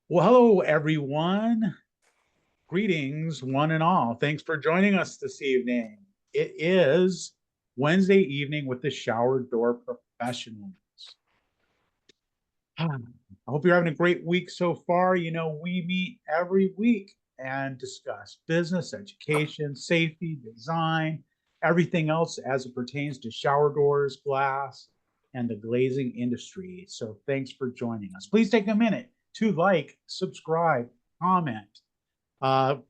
Well, hello, everyone. Greetings, one and all. Thanks for joining us this evening. It is Wednesday evening with the Shower Door Professionals. I hope you're having a great week so far. You know, we meet every week and discuss business, education, safety, design, everything else as it pertains to shower doors, glass, and the glazing industry. So thanks for joining us. Please take a minute to like, subscribe, comment,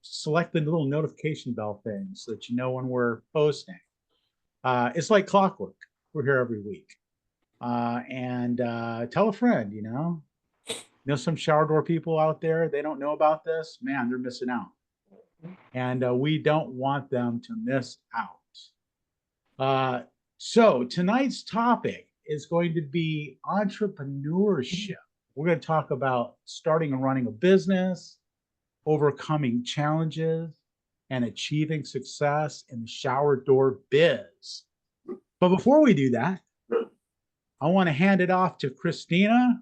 select the little notification bell thing so that you know when we're posting. It's like clockwork. We're here every week. And tell a friend, some shower door people out there, they don't know about this. Man, they're missing out. And we don't want them to miss out. So tonight's topic is going to be entrepreneurship. We're going to talk about starting and running a business, overcoming challenges, and achieving success in the shower door biz. But before we do that, I want to hand it off to Christina,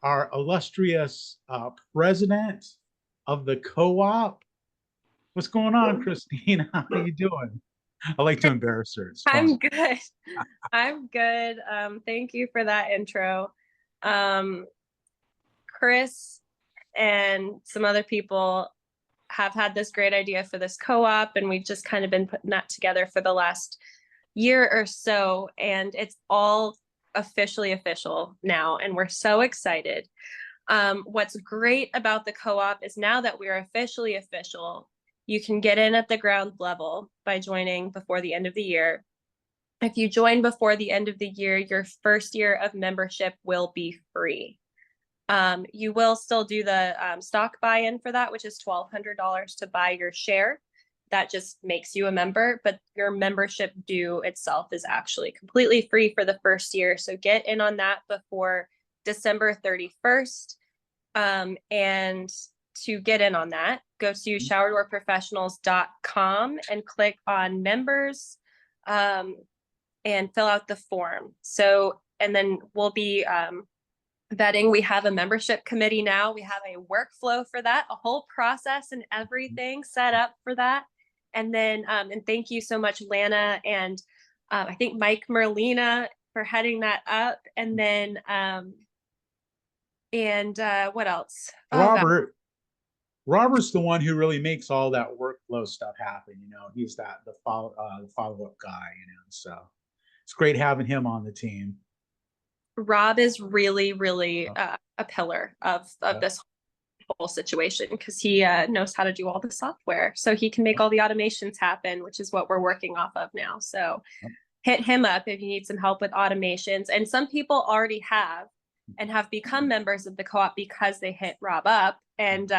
our illustrious president of the co-op. What's going on, Christina? How are you doing? I like to embarrass her. It's fun. I'm good. I'm good. Thank you for that intro. Chris and some other people have had this great idea for this co-op, and we've just kind of been putting that together for the last year or so, and it's all officially official now, and we're so excited. What's great about the co-op is now that we're officially official, you can get in at the ground level by joining before the end of the year. If you join before the end of the year, your first year of membership will be free. You will still do the stock buy-in for that, which is $1,200 to buy your share. That just makes you a member, but your membership due itself is actually completely free for the first year. So get in on that before December 31st. And to get in on that, go to showerdoorprofessionals.com and click on members and fill out the form. So, and then we'll be vetting. We have a membership committee now. We have a workflow for that, a whole process and everything set up for that. And then, and thank you so much, Lana, and I think Mike Merlina for heading that up. And then, what else? Robert. Robert's the one who really makes all that workflow stuff happen. He's the follow-up guy. So it's great having him on the team. Rob is really, really a pillar of this whole situation because he knows how to do all the software, so he can make all the automations happen, which is what we're working off of now. So hit him up if you need some help with automations. And some people already have and have become members of the co-op because they hit Rob up. And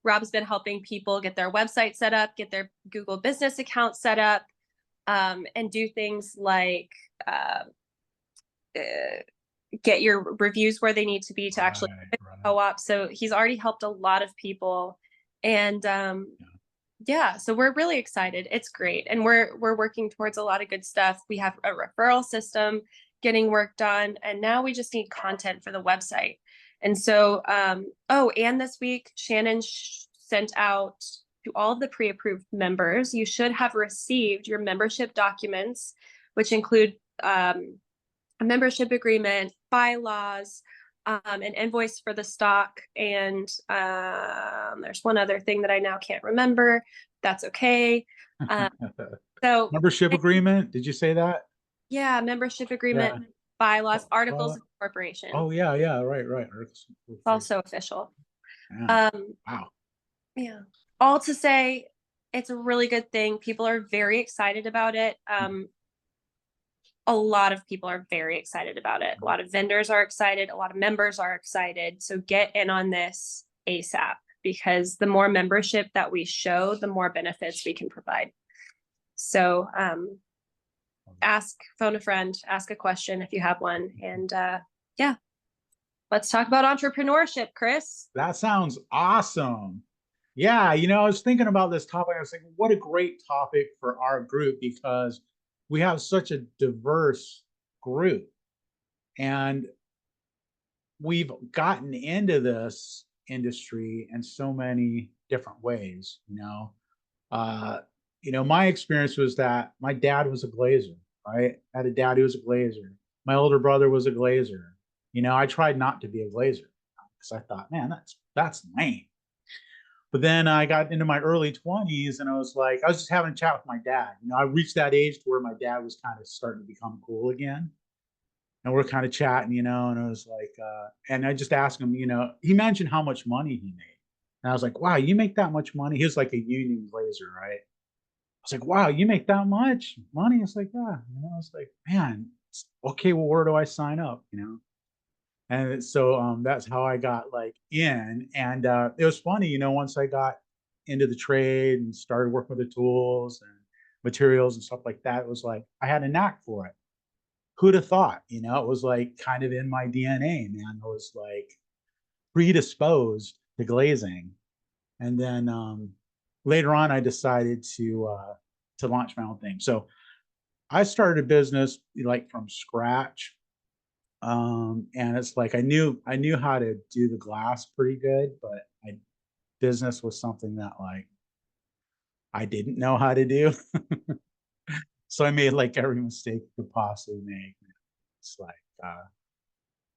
Rob's been helping people get their website set up, get their Google business account set up, and do things like get your reviews where they need to be to actually co-op. So he's already helped a lot of people. And yeah, so we're really excited. It's great. And we're working towards a lot of good stuff. We have a referral system getting work done, and now we just need content for the website. And so, and this week, Shannon sent out to all of the pre-approved members, you should have received your membership documents, which include a membership agreement, bylaws, an invoice for the stock, and there's one other thing that I now can't remember. That's okay. So membership agreement, did you say that? Yeah, membership agreement, bylaws, articles of incorporation. Oh yeah, right. It's also official. Yeah. Wow. Yeah. All to say, it's a really good thing. People are very excited about it. A lot of people are very excited about it. A lot of vendors are excited. A lot of members are excited. So get in on this ASAP, because the more membership that we show, the more benefits we can provide. So phone a friend, ask a question if you have one. And yeah, let's talk about entrepreneurship, Chris. That sounds awesome. Yeah, I was thinking about this topic. I was thinking, what a great topic for our group, because we have such a diverse group. And we've gotten into this industry in so many different ways. My experience was that my dad was a glazer, right? I had a dad who was a glazer. My older brother was a glazer. I tried not to be a glazer because I thought, man, that's lame. But then I got into my early 20s and I was just having a chat with my dad. I reached that age to where my dad was kind of starting to become cool again. And we're kind of chatting, and I was and I just asked him, he mentioned how much money he made. And I was like, wow, you make that much money? He was like a union glazer, right? I was like, wow, you make that much money? It's like, yeah. I was like, man, okay, well, where do I sign up? And so that's how I got in. And it was funny, once I got into the trade and started working with the tools and materials and stuff like that, it was like I had a knack for it. Who'd have thought? It was kind of in my DNA, man. I was predisposed to glazing. And then later on, I decided to launch my own thing. So I started a business from scratch. And it's I knew how to do the glass pretty good, but business was something that I didn't know how to do. So I made every mistake you could possibly make. It's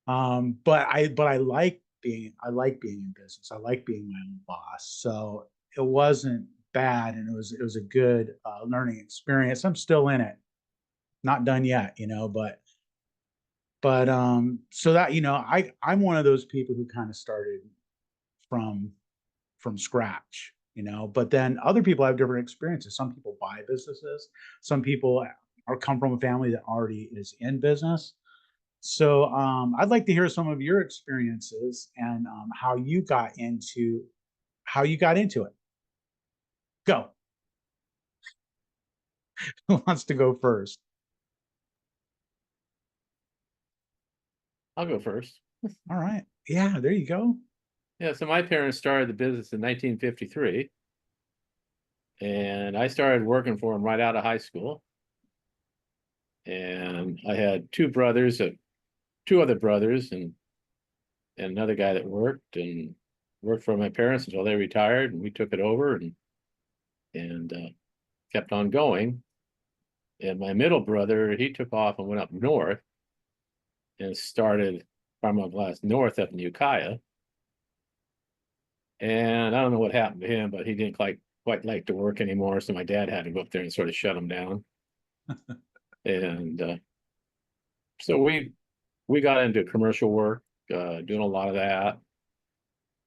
but I like being in business. I like being my own boss. So it wasn't bad, and it was a good learning experience. I'm still in it, not done yet, but so that I'm one of those people who kind of started from scratch, but then other people have different experiences. Some people buy businesses, some people are come from a family that already is in business. So I'd like to hear some of your experiences and how you got into it. Go. Who wants to go first? I'll go first. All right. Yeah, there you go. Yeah, so my parents started the business in 1953, and I started working for them right out of high school. And I had two other brothers, and another guy that worked for my parents until they retired, and we took it over and kept on going. And my middle brother, he took off and went up north and started Pharma Glass North up in Ukiah. And I don't know what happened to him, but he didn't quite like to work anymore. So my dad had to go up there and sort of shut him down. And so we got into commercial work, doing a lot of that.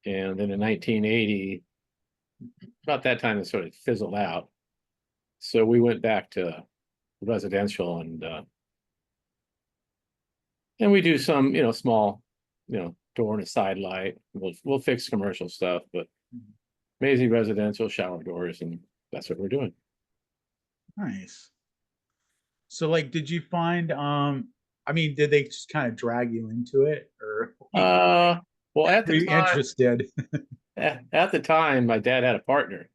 And then in 1980, about that time, it sort of fizzled out. So we went back to residential, and we do some, small, door and a side light. We'll fix commercial stuff, but mainly residential shower doors, and that's what we're doing. Nice. So did you find did they just kind of drag you into it, or Well, at were the you time, interested? at the time, my dad had a partner,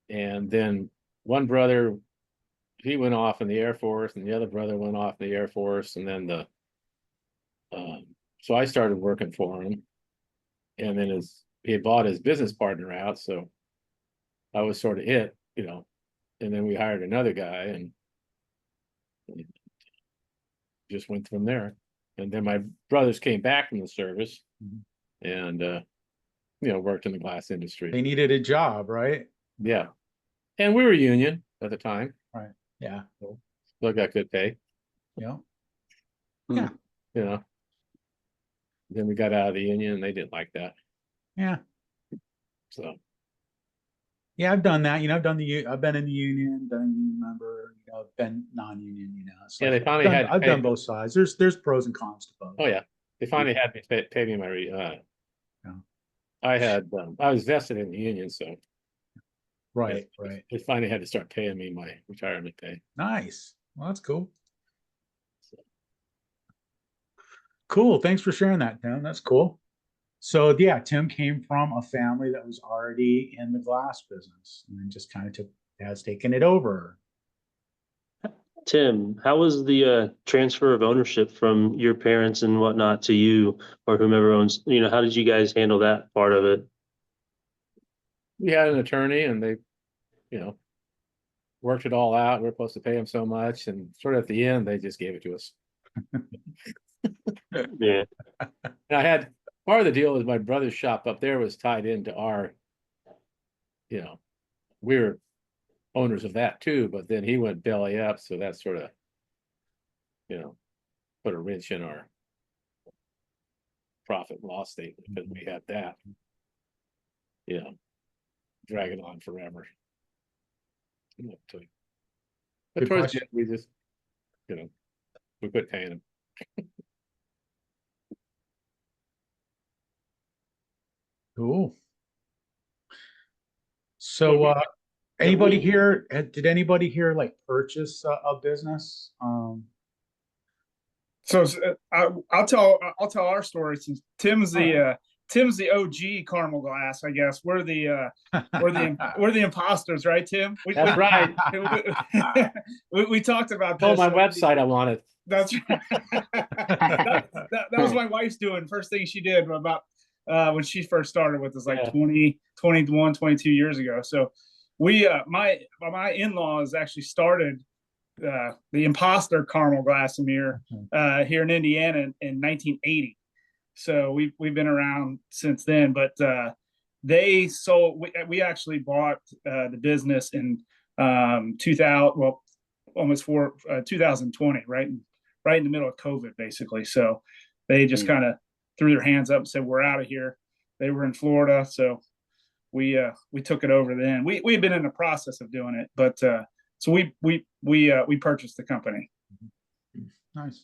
and then one brother, he went off in the Air Force, and the other brother went off in the Air Force, and then so I started working for him, and then he had bought his business partner out, so I was sort of it, and then we hired another guy, and just went from there. And then my brothers came back from the service, and worked in the glass industry. They needed a job, right? Yeah, and we were union at the time. Right. Yeah. So still got good pay. Yeah. Yeah. Then we got out of the union, and they didn't like that. Yeah. So yeah, I've done that. I've been in the union, been a union member, I've been non-union, it's yeah, they finally had I've done both sides. There's pros and cons to both. Oh yeah, they finally had me pay me my I was vested in the union, so right. they finally had to start paying me my retirement pay. Nice. Well, that's cool. Cool. Thanks for sharing that, Tim. That's cool. So yeah, Tim came from a family that was already in the glass business and just kind of has taken it over. Tim, how was the transfer of ownership from your parents and whatnot to you or whomever owns, how did you guys handle that part of it? We had an attorney and they, you know, worked it all out. We're supposed to pay them so much, and sort of at the end, they just gave it to us. Yeah. And I had part of the deal was my brother's shop up there was tied into our, we were owners of that too, but then he went belly up, so that sort of, put a wrench in our profit and loss statement because we had that, dragging on forever. But Good towards the question. end, we just, we quit paying him. Cool. So, anybody here, did anybody here like purchase a business? So I'll tell our story since Tim's the OG caramel glass. I guess we're the imposters, right, Tim? That's right. We talked about Told this. my website I wanted. That's right. that was my wife's doing. First thing she did about when she first started with us, like 21, 22 years ago. So we my in-laws actually started the imposter caramel glass here in Indiana in 1980. So we've been around since then, but they sold. We actually bought the business in 2000. Well, almost 2020, right in the middle of COVID, basically. So they just kind of threw their hands up and said, "We're out of here." They were in Florida, so we took it over then. We'd been in the process of doing it, but so we purchased the company. Nice.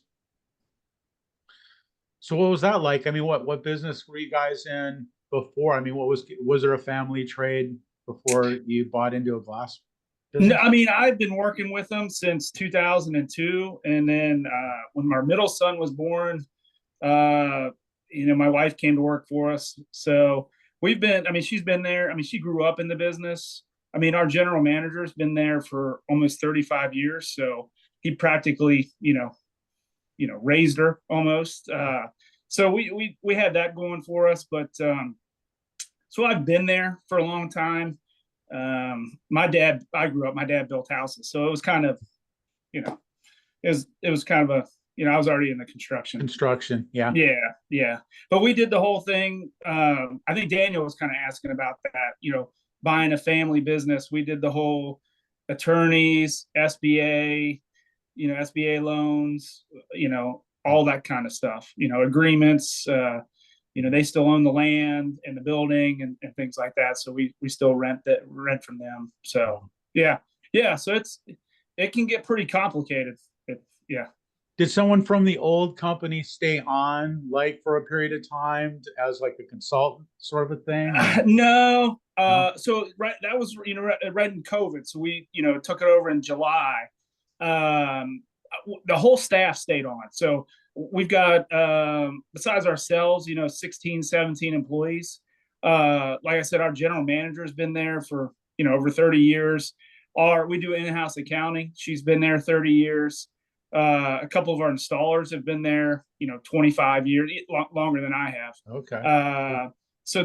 So what was that like? I mean, what business were you guys in before? I mean, was there a family trade before you bought into a glass business? No, I mean, I've been working with them since 2002, and then when our middle son was born, my wife came to work for us. So we've been. I mean, she's been there. I mean, she grew up in the business. I mean, our general manager's been there for almost 35 years. So he practically, raised her almost. So we had that going for us. But so I've been there for a long time. My dad built houses. So it was kind of, it was kind of I was already in the construction. Yeah. Yeah. But we did the whole thing. I think Daniel was kind of asking about that, buying a family business. We did the whole attorneys, SBA, SBA loans, all that kind of stuff, agreements, they still own the land and the building and things like that. So we still rent from them. So yeah. So it can get pretty complicated. Yeah. Did someone from the old company stay on like for a period of time as like a consultant sort of a thing? No. So that was right in COVID. So we took it over in July. The whole staff stayed on. So we've got besides ourselves, 16, 17 employees. Like I said, our general manager has been there for over 30 years. We do in-house accounting. She's been there 30 years. A couple of our installers have been there, 25 years, longer than I have. Okay. So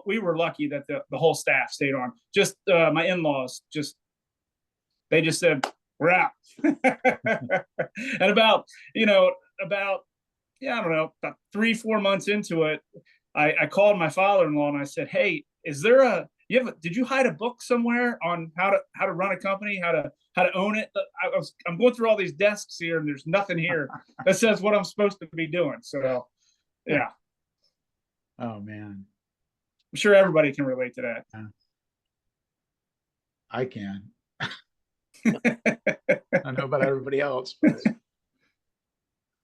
we were lucky that the whole staff stayed on. Just my in-laws they just said, "We're out." And about 3-4 months into it, I called my father-in-law and I said, "Hey, is there did you hide a book somewhere on how to run a company, how to own it? I'm going through all these desks here and there's nothing here that says what I'm supposed to be doing." So yeah. Oh man. I'm sure everybody can relate to that. Yeah. I can. I don't know about everybody else. But...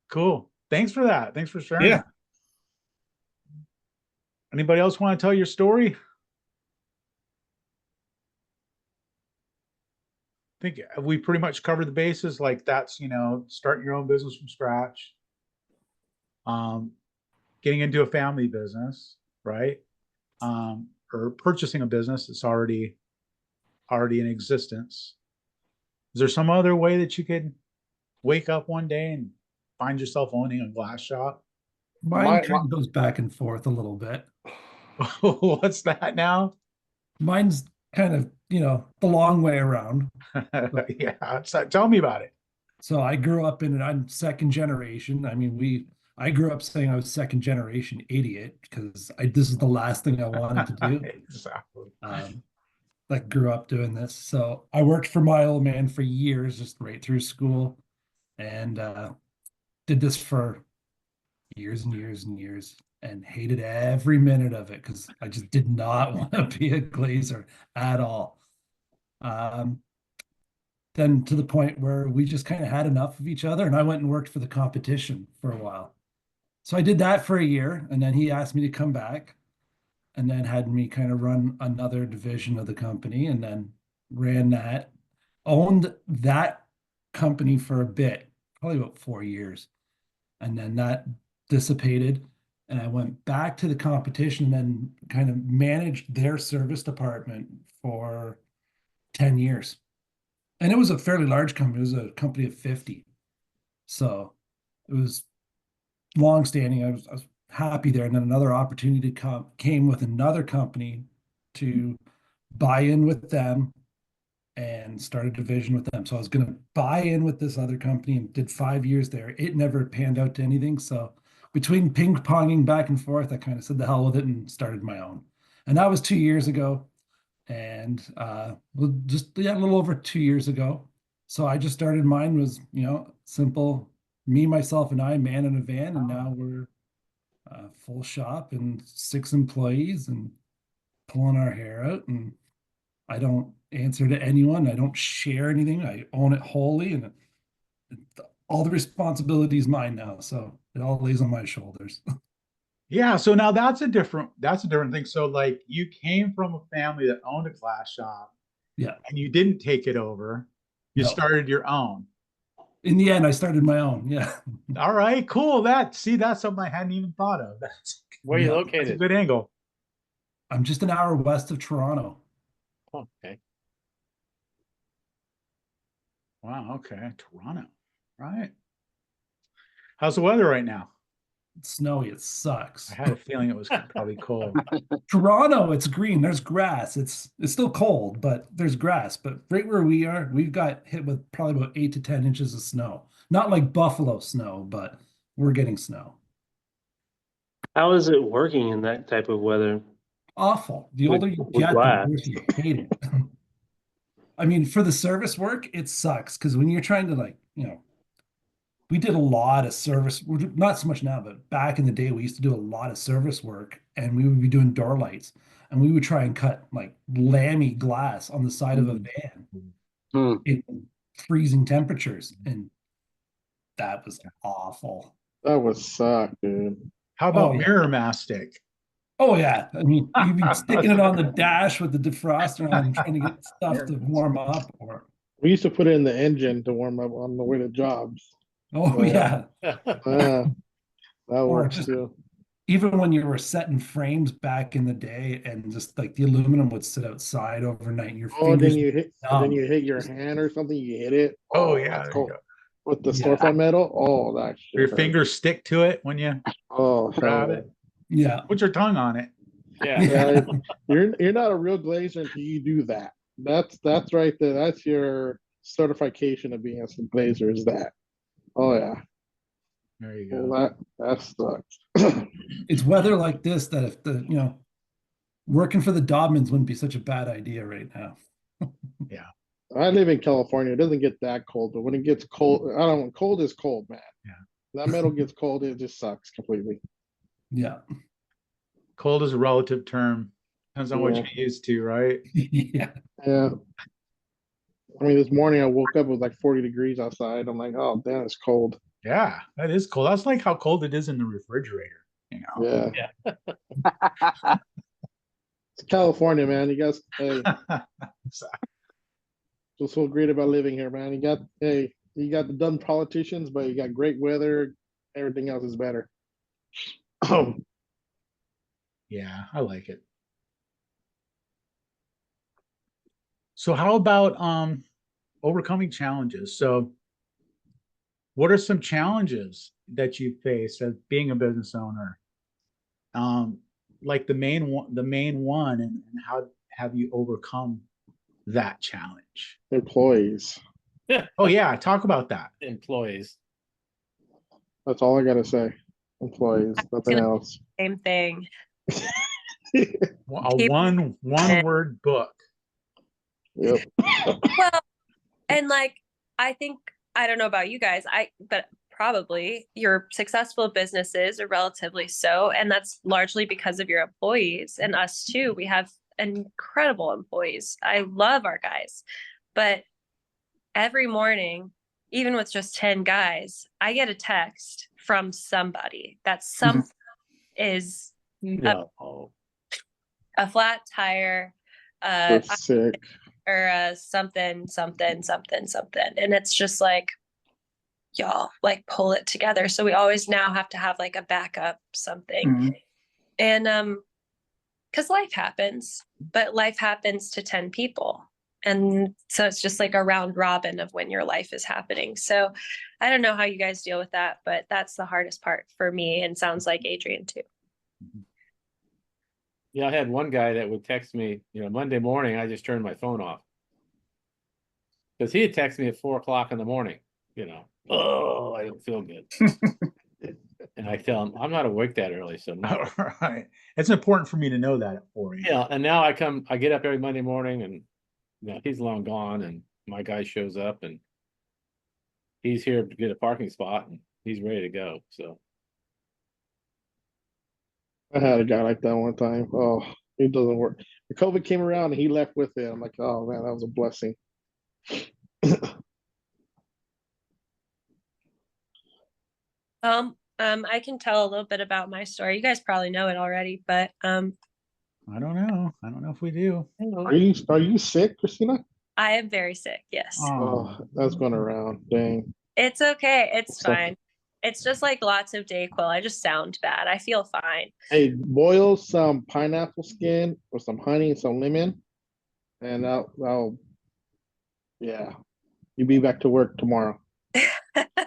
Cool. Thanks for that. Thanks for sharing. Yeah. That. Anybody else want to tell your story? I think we pretty much covered the bases. Like that's, starting your own business from scratch. Getting into a family business, right? Or purchasing a business that's already in existence. Is there some other way that you could wake up one day and find yourself owning a glass shop? Mine kind of goes back and forth a little bit. What's that now? Mine's kind of, the long way around. Yeah, so tell me about it. So I grew up in it. I'm second generation. I mean, I grew up saying I was second generation idiot because this is the last thing I wanted to do. Exactly. Like grew up doing this. So I worked for my old man for years, just right through school, and did this for years and years and years, and hated every minute of it because I just did not want to be a glazer at all. Then to the point where we just kind of had enough of each other, and I went and worked for the competition for a while. So I did that for a year, and then he asked me to come back, and then had me kind of run another division of the company, and then ran that, owned that company for a bit, probably about 4 years. And then that dissipated, and I went back to the competition and then kind of managed their service department for 10 years. And it was a fairly large company. It was a company of 50. So it was long-standing. I was happy there. And then another opportunity came with another company to buy in with them and start a division with them. So I was going to buy in with this other company and did 5 years there. It never panned out to anything. So between ping-ponging back and forth, I kind of said the hell with it and started my own. And that was 2 years ago. And just a little over 2 years ago. So I just started, mine was, simple, me, myself, and I, man in a van, and now we're full shop and 6 employees and pulling our hair out. And I don't answer to anyone. I don't share anything. I own it wholly, and all the responsibility is mine now. So it all lays on my shoulders. Yeah, so now that's a different thing. So like you came from a family that owned a glass shop, Yeah. and you didn't take it over. You No. started your own. In the end, I started my own. Yeah. All right, cool. That's something I hadn't even thought of. Where are you Yeah. That's a located? good angle. I'm just an hour west of Toronto. Okay. Wow, okay. Toronto. Right. How's the weather right now? It's snowy. It sucks. I had a feeling it was probably cold. Toronto, it's green. There's grass. It's still cold, but there's grass. But right where we are, we've got hit with probably about 8 to 10 inches of snow. Not like Buffalo snow, but we're getting snow. How is it working in that type of weather? Awful. The With- older you with get, the glass. worse you hate it. I mean, for the service work, it sucks because when you're trying to we did a lot of service, not so much now, but back in the day, we used to do a lot of service work, and we would be doing door lights, and we would try and cut like lammy glass on the side of a van in freezing temperatures, and that was awful. That would suck, dude. How about Oh, yeah. mirror mastic? Oh yeah, I mean, you'd be sticking it on the dash with the defroster on, trying to get stuff to warm up, or We used to put it in the engine to warm up on the way to jobs. yeah. That Or works just too. even when you were setting frames back in the day, and just like the aluminum would sit outside overnight, and your Oh, fingers. then you hit your hand or something. You hit it. Oh, yeah, that's there you cool. go. With the Yeah. storefront metal. Oh, that shit Your hurt. fingers stick to it when you Oh, grab hell it. Yeah. Put your tongue on it. Yeah. yeah. You're not a real glazer until you do that. That's right there. That's your certification of being a glazer. Is that? Oh yeah. There you go. Well, that sucks. It's weather like this that if working for the Dobmans wouldn't be such a bad idea right now. I live in California. It doesn't get that cold, but when it gets cold, I don't. Cold is cold, man. Yeah. That metal gets cold, it just sucks completely. Yeah. Cold is a relative term. Depends on what Yeah. you're used to, right? Yeah. Yeah. I mean, this morning I woke up, it was like 40 degrees outside. I'm like, oh, damn, it's cold. Yeah, that is cold. That's like how cold it is in the refrigerator. Yeah. It's California, man. You guys, hey, what's so great about living here, man? You got the dumb politicians, but you got great weather. Everything else is better. Yeah, I like it. So how about overcoming challenges. So what are some challenges that you face as being a business owner? Like the main one, and how have you overcome that challenge? Employees. Oh yeah, talk about that. Employees. That's all I gotta say. Employees, nothing else. Same thing. A one word book. Yep. Well, and like, I think, I don't know about you guys, but probably your successful businesses are relatively so. And that's largely because of your employees, and us too. We have incredible employees. I love our guys, but every morning, even with just 10 guys, I get a text from somebody that something is Yeah. a flat tire, They're sick. or something. And it's just like, y'all, like, pull it together. So we always now have to have like a backup something. Mhm. And because life happens, but life happens to 10 people. And so it's just like a round robin of when your life is happening. So I don't know how you guys deal with that, but that's the hardest part for me, and sounds like Adrian too. Yeah, I had one guy that would text me, Monday morning, I just turned my phone off. Because he had texted me at 4 o'clock in the morning, oh, I don't feel good. And I tell him, I'm not awake that early, so no. All right. It's important for me to know that for you. Yeah, and now I get up every Monday morning, and he's long gone, and my guy shows up, and he's here to get a parking spot, and he's ready to go. So I had a guy like that one time. Oh, it doesn't work. The COVID came around and he left with it. I'm like, oh man, that was a blessing. I can tell a little bit about my story. You guys probably know it already, but I don't know. I don't know if we do. Are you sick, Christina? I am very sick. Yes. Oh, that's going around. Dang. It's okay. It's So- fine. It's just like lots of Dayquil. I just sound bad. I feel fine. Hey, boil some pineapple skin with some honey and some lemon, and that'll yeah. You'll be back to work tomorrow.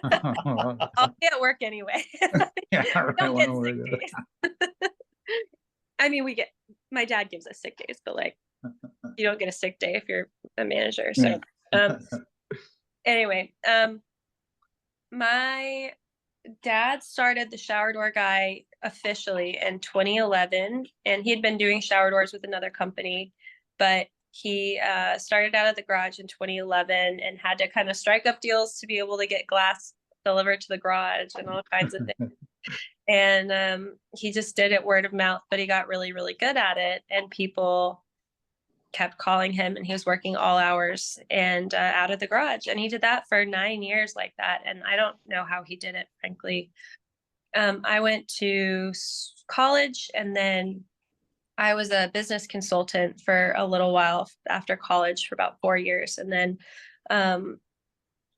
I'll be at work anyway. Yeah, We right, don't one get way sick or the days. I mean, my dad gives us sick days, but like, you don't get a sick day if you're a manager. So, anyway, my dad started the shower door guy officially in 2011, and he had been doing shower doors with another company, but he started out of the garage in 2011 and had to kind of strike up deals to be able to get glass delivered to the garage and all kinds of things. And he just did it word of mouth, but he got really, really good at it, and people kept calling him, and he was working all hours and out of the garage. And he did that for 9 years like that. And I don't know how he did it, frankly. I went to college, and then I was a business consultant for a little while after college, for about 4 years. And then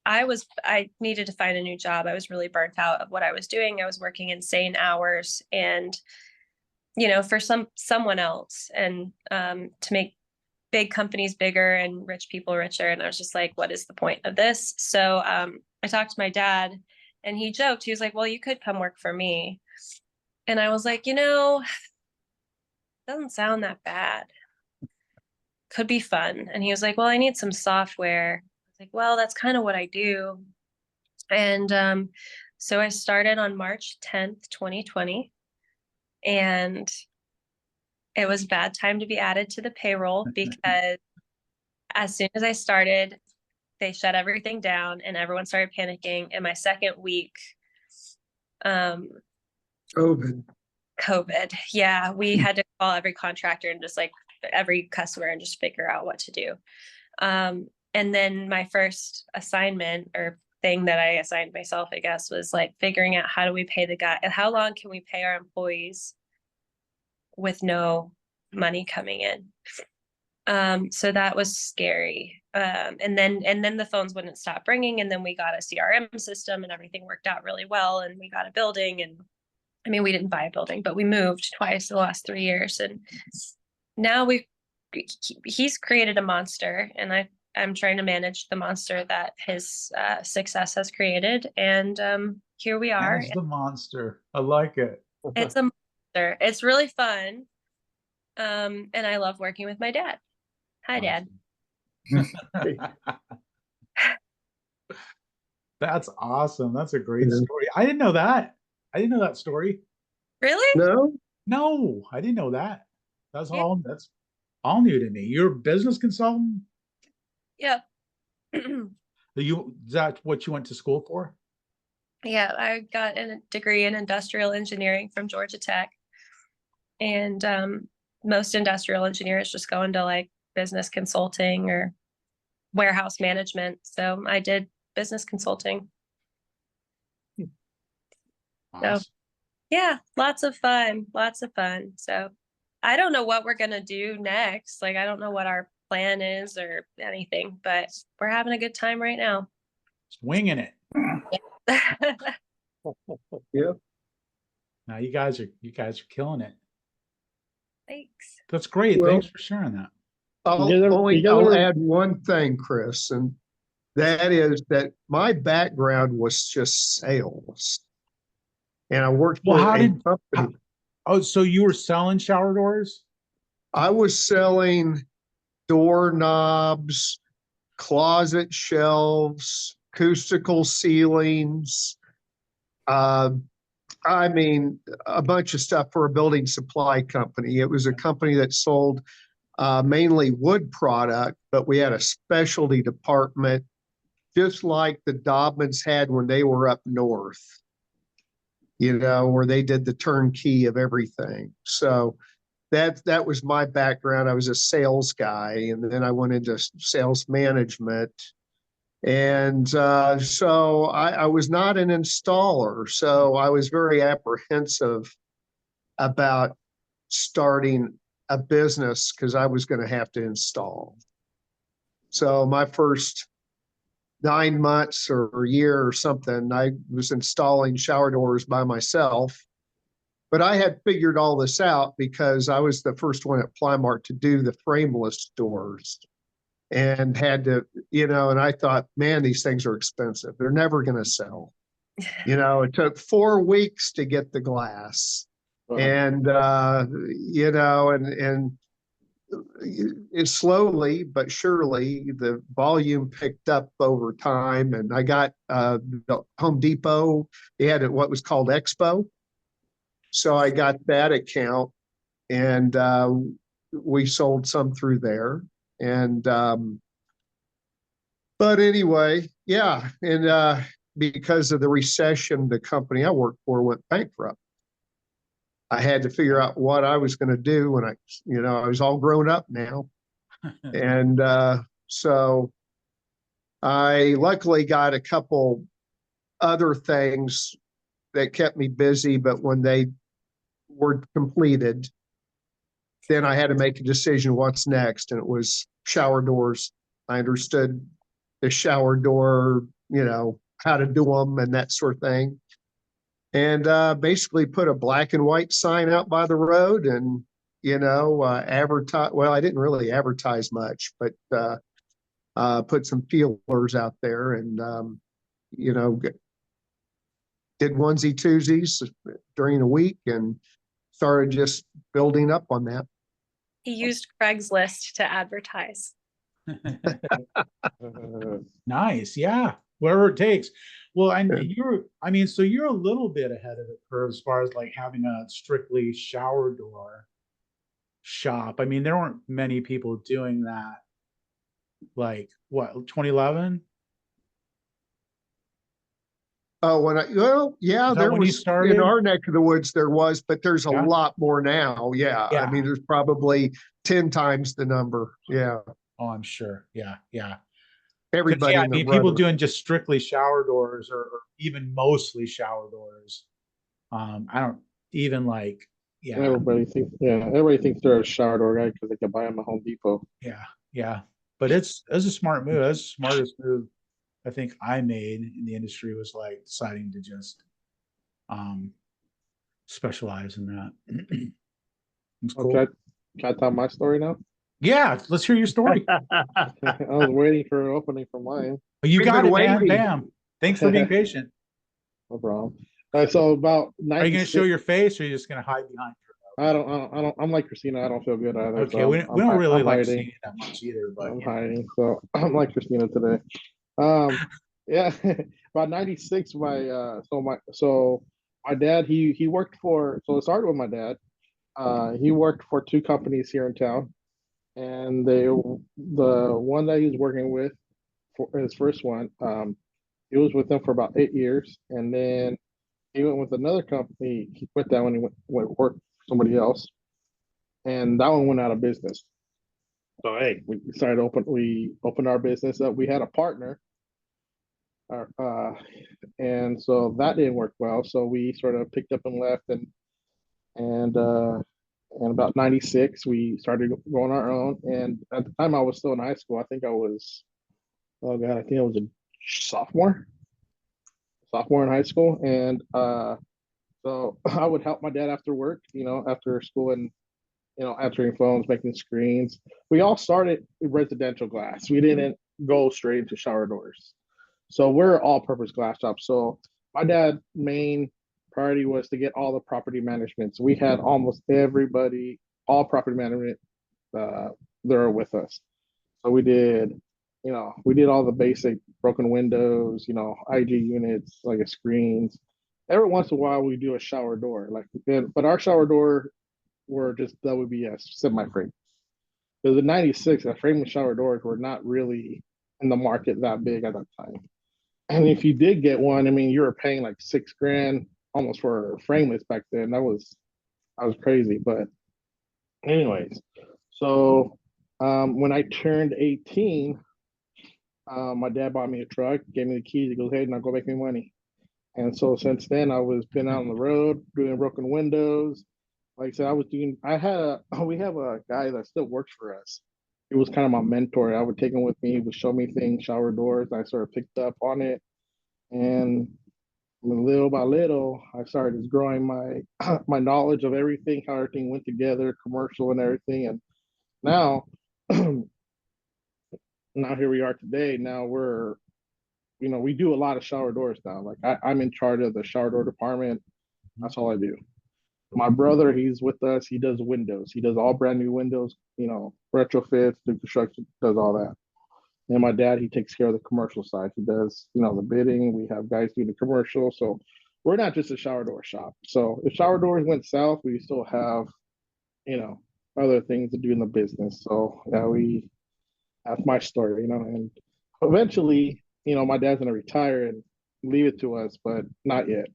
I needed to find a new job. I was really burnt out of what I was doing. I was working insane hours, and, for someone else, and to make big companies bigger and rich people richer. And I was just like, what is the point of this? So I talked to my dad, and he joked. He was like, well, you could come work for me. And I was like, doesn't sound that bad. Could be fun. And he was like, well, I need some software. I was like, well, that's kind of what I do. And so I started on March 10th, 2020. And it was a bad time to be added to the payroll, because as soon as I started, they shut everything down and everyone started panicking. In my second week, COVID. Yeah, we had to call every contractor and just like every customer and just figure out what to do. And then my first assignment, or thing that I assigned myself, I guess, was like figuring out, how do we pay the guy? How long can we pay our employees with no money coming in? So that was scary. And then the phones wouldn't stop ringing, and then we got a CRM system, and everything worked out really well. And we got a building, and I mean, we didn't buy a building, but we moved twice in the last 3 years. And now he's created a monster, and I I'm trying to manage the monster that his success has created. And here we are. Manage the monster. I like it. It's a monster. It's really fun. And I love working with my dad. Hi, Dad. That's awesome. That's a great story. I didn't know that. I didn't know that story. Really? No, No, I didn't know that. That's Yeah. that's all new to me. You're a business consultant? Yeah. Is that what you went to school for? Yeah, I got a degree in industrial engineering from Georgia Tech. And most industrial engineers just go into like business consulting or warehouse management. So I did business consulting. Awesome. Yeah, lots of fun. Lots of fun. So I don't know what we're gonna do next. Like I don't know what our plan is or anything, but we're having a good time right now. Just winging it. yeah. Now you guys are killing it. Thanks. That's great. Well- Thanks for sharing that. I'll add one thing, Chris, and that is that my background was just sales. And I worked Well, for how a did- company. Oh, so you were selling shower doors? I was selling doorknobs, closet shelves, acoustical ceilings. I mean, a bunch of stuff for a building supply company. It was a company that sold mainly wood product, but we had a specialty department, just like the Dobbins had when they were up north, where they did the turnkey of everything. So that was my background. I was a sales guy, and then I went into sales management. And so I was not an installer. So I was very apprehensive about starting a business because I was going to have to install. So my first 9 months or a year or something, I was installing shower doors by myself. But I had figured all this out because I was the first one at Plymart to do the frameless doors and had to, and I thought, man, these things are expensive. They're never going to sell. It took 4 weeks to get the glass. And, and it slowly but surely the volume picked up over time. And I got the Home Depot, they had what was called Expo. So I got that account and we sold some through there. And but anyway, yeah. And because of the recession, the company I worked for went bankrupt. I had to figure out what I was going to do when I was all grown up now. And so I luckily got a couple other things that kept me busy, but when they were completed, then I had to make a decision what's next. And it was shower doors. I understood the shower door, how to do them and that sort of thing. And basically put a black and white sign out by the road and, advertise. Well, I didn't really advertise much, but put some feelers out there and, did onesie twosies during the week and started just building up on that. He used Craigslist to advertise. Nice. Yeah. Whatever it takes. Well, and so you're a little bit ahead of the curve as far as like having a strictly shower door shop. I mean, there weren't many people doing that. Like what, 2011? Oh, yeah, there when you was started? in our neck of the woods, there was, but there's a Yeah. lot more now. Yeah. Yeah. I mean, there's probably 10 times the number. Yeah. Oh, I'm sure. Yeah. Yeah. Everybody Yeah, I and their mean, people brother. doing just strictly shower doors or even mostly shower doors. I don't even like, yeah, Everybody thinks they're a shower door guy because they can buy them at Home Depot. yeah. But it's a smart move. That's the smartest move I think I made in the industry was like deciding to just specialize in that. It's cool. Okay, can I tell my story now? Yeah, let's hear your story. I was waiting for an opening for mine. You We've got been it, man. waiting. Bam. Thanks for being patient. No problem. All right, so about Are you going to 96. show your face, or are you just going to hide behind I'm like Christina. I don't feel good either. Okay, so we I'm don't really I'm like hiding. seeing it that much either, but I'm you know. hiding. So I'm like Christina today. Yeah, about 96. My dad, he worked for. So it started with my dad. He worked for two companies here in town, and the one that he was working with for his first one, he was with them for about 8 years, and then he went with another company. He quit that one. He went work for somebody else, and that one went out of business. So hey, we opened our business up. We had a partner, and so that didn't work well. So we sort of picked up and left, and and about 96 we started going our own. And at the time I was still in high school. I think I was, oh god, I think I was a sophomore in high school. And so I would help my dad after work, after school, and answering phones, making screens. We all started in residential glass. We didn't go straight into shower doors. So we're all purpose glass shop. So my dad's main priority was to get all the property management. So we had almost everybody, all property management there with us. So we did all the basic broken windows, IG units, like a screens. Every once in a while we do a shower door, but our shower door were just WBS semi-frame. Because in 96, the frameless shower doors were not really in the market that big at that time. And if you did get one, I mean, you were paying like $6,000 almost for frameless back then. That was crazy. But anyways, so when I turned 18, my dad bought me a truck, gave me the keys. He goes, "Hey, now go make me money." And so since then, been out on the road doing broken windows. Like I said, we have a guy that still works for us. He was kind of my mentor. I would take him with me. He would show me things, shower doors. I sort of picked up on it. And little by little, I started just growing my my knowledge of everything, how everything went together, commercial and everything. And now, now here we are today. Now we do a lot of shower doors now. Like I'm in charge of the shower door department. That's all I do. My brother, he's with us. He does windows. He does all brand new windows, retrofits, new construction, does all that. And my dad, he takes care of the commercial side. He does, the bidding. We have guys do the commercial. So we're not just a shower door shop. So if shower doors went south, we still have, other things to do in the business. So yeah, that's my story, and eventually, my dad's gonna retire and leave it to us, but not yet.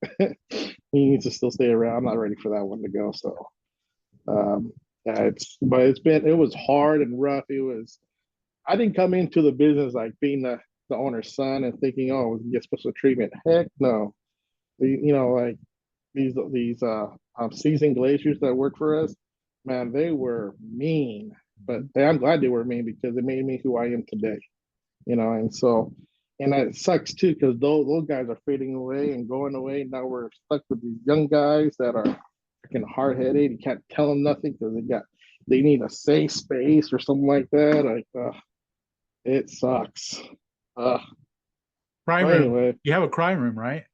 He needs to still stay around. I'm not ready for that one to go. So yeah, it was hard and rough. I didn't come into the business like being the owner's son and thinking, oh, we can get special treatment. Heck no. Like these seasoned glaciers that work for us, man, they were mean. But I'm glad they were mean because it made me who I am today. And so, and it sucks too because those guys are fading away and going away. Now we're stuck with these young guys that are freaking hard headed. You can't tell them nothing because they need a safe space or something like that. Like, it sucks. crime room. Anyway, You have a crime room, right?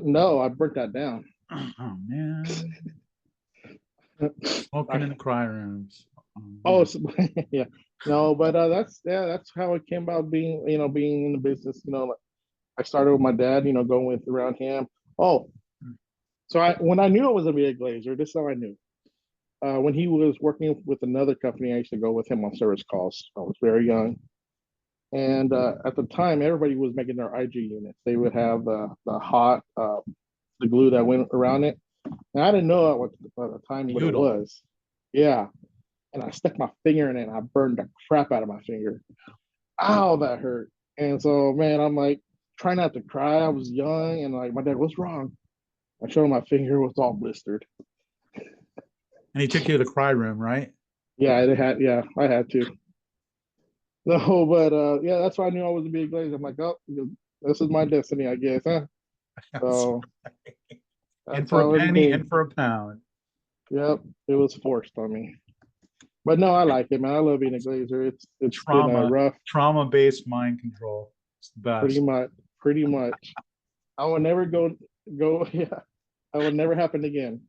no, I burnt that down. Oh man, smoking in the crime rooms. Oh, yeah. No, but that's how it came about being in the business. Like I started with my dad, going with around him. Oh, so when I knew I was gonna be a glazer, this is how I knew. When he was working with another company, I used to go with him on service calls. I was very young, and at the time, everybody was making their IG units. They would have the hot the glue that went around it, and I didn't know at the time what it was. Yeah, and I stuck my finger in it and I burned the crap out of my finger. Ow, that hurt. And so, man, I'm like trying not to cry. I was young and like, my dad, what's wrong? I showed him my finger was all blistered. And he took you to the cry room, right? Yeah, I had to. No, but yeah, that's why I knew I was a big glaze. I'm like, oh, this is my destiny, I guess, huh? So and for a penny and for a pound. Yep, it was forced on me. But no, I like it, man. I love being a glazer. It's been a Trauma, rough, trauma-based mind control. It's the pretty best. much, pretty much. I will never go. Yeah, I will never happen again.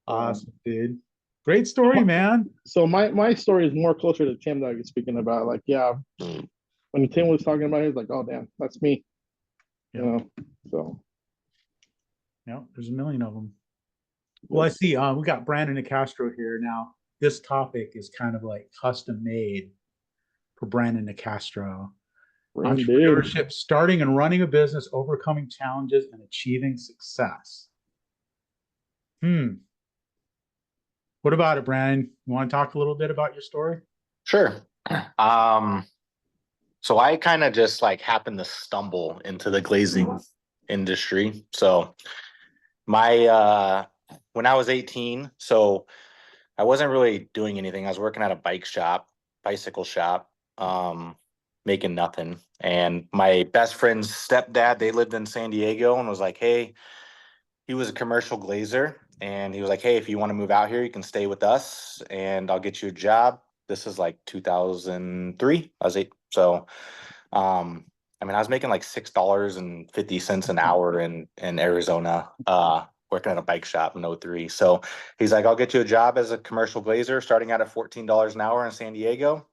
Awesome, dude. Great story, man. So my story is more closer to Tim that I was speaking about. Like, yeah, when Tim was talking about it, he's like, oh damn, that's me. Yeah. You know, so Yeah, there's a million of them. Well, I see. We got Brandon Nicastro here now. This topic is kind of like custom made for Brandon Nicastro. Brandon. Entrepreneurship, starting and running a business, overcoming challenges, and achieving success. What about it, Brandon? You want to talk a little bit about your story? Sure. So I kind of just like happened to stumble into the glazing industry. So my when I was 18, so I wasn't really doing anything. I was working at a bicycle shop, making nothing. And my best friend's stepdad, they lived in San Diego, and was like, hey, he was a commercial glazer, and he was like, hey, if you want to move out here, you can stay with us and I'll get you a job. This is like 2003. I was 8. So, I mean, I was making like $6.50 an hour in Arizona, working at a bike shop in '03. So he's like, I'll get you a job as a commercial glazer starting out at $14 an hour in San Diego.